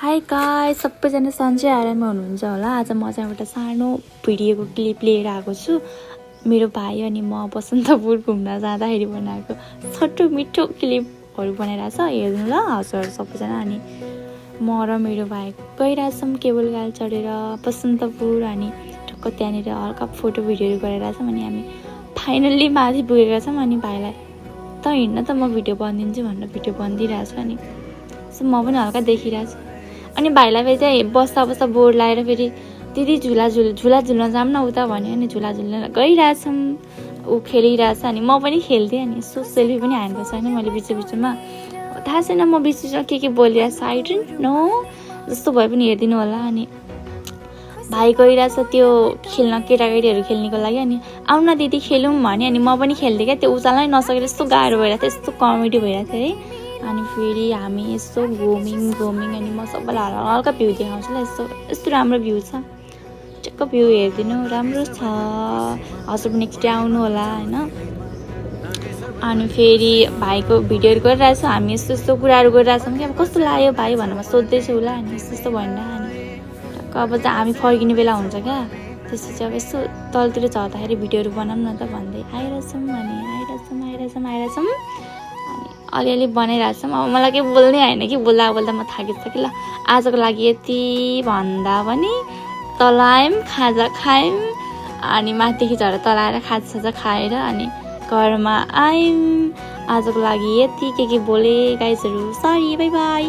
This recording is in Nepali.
हाई गाइस, सबैजना सन्चै आराममा हुनुहुन्छ होला। आज म चाहिँ एउटा सानो भिडियोको क्लिप लिएर आएको छु। मेरो भाइ अनि म बसन्तपुर घुम्न जाँदाखेरि बनाएको छोटो मिठो क्लिपहरू बनाइरहेछ। हेर्नु ल हजुर सबैजना। अनि म र मेरो भाइ गइरहेछौँ केबल कार चढेर बसन्तपुर। अनि टक्क त्यहाँनिर हल्का फोटो भिडियोहरू गरिरहेछौँ। अनि हामी फाइनल्ली माथि पुगेका छौँ। अनि भाइलाई त हिँड्न त म भिडियो बनिदिन्छु भनेर भिडियो बनिदिइरहेको छु। अनि म पनि हल्का देखिरहेको छु। अनि भाइलाई फेरि चाहिँ बस्दा बस्दा बोर्ड लगाएर फेरि दिदी झुला झुल्न जाऊँ न उता भन्यो। अनि झुला झुल्न गइरहेछौँ, ऊ खेलिरहेछ। अनि म पनि खेल्थेँ। अनि यसो सेल्फी पनि हानेको छैन मैले बिचमा। थाहा छैन म बिचमा के बोलिरहेको छु, आई डोन्ट नो। जस्तो भए पनि हेरिदिनु होला। अनि भाइ गइरहेछ त्यो खेल्न, केटाकेटीहरू खेल्नेको लागि। अनि आउन दिदी खेलौँ भन्यो। अनि म पनि खेल्थेँ क्या। त्यो उचाल्नै नसकेर यस्तो गाह्रो भइरहेको थियो, यस्तो कमेडी भइरहेको थियो है। अनि फेरि हामी यस्तो घुम्यौँ। अनि म सबैलाई हल्का भ्यू देखाउँछु ल। यस्तो राम्रो भ्यू छ, ठिक्क भ्यू हेरिदिनु, राम्रो छ। हजुर पनि एकचोटि आउनु होला होइन। अनि फेरि भाइको भिडियोहरू गरिरहेछौँ हामी। यस्तो कुराहरू गरिरहेछौँ कि अब कस्तो लाग्यो भाइ भनेर म सोध्दैछु उसलाई। अनि यस्तो भनिरहेको। अनि टक्क अब चाहिँ हामी फर्किने बेला हुन्छ क्या। त्यसपछि अब यस्तो तलतिर झर्दाखेरि भिडियोहरू बनाऊँ न त भन्दै आइरहेछौँ। अनि आइरहेछौँ। अनि अलिअलि बनाइरहेछौँ। अब मलाई केही बोल्नै आएन कि, बोल्दा म थाकिसकेँ। ल आजको लागि यति भन्दा पनि तल आयौँ, खाजा खायौँ। अनि माथिदेखि झरेर तल आएर खाजा खाएर अनि घरमा आयौँ। आजको लागि यति के बोले गाइजहरू, सरी, बाई बाई।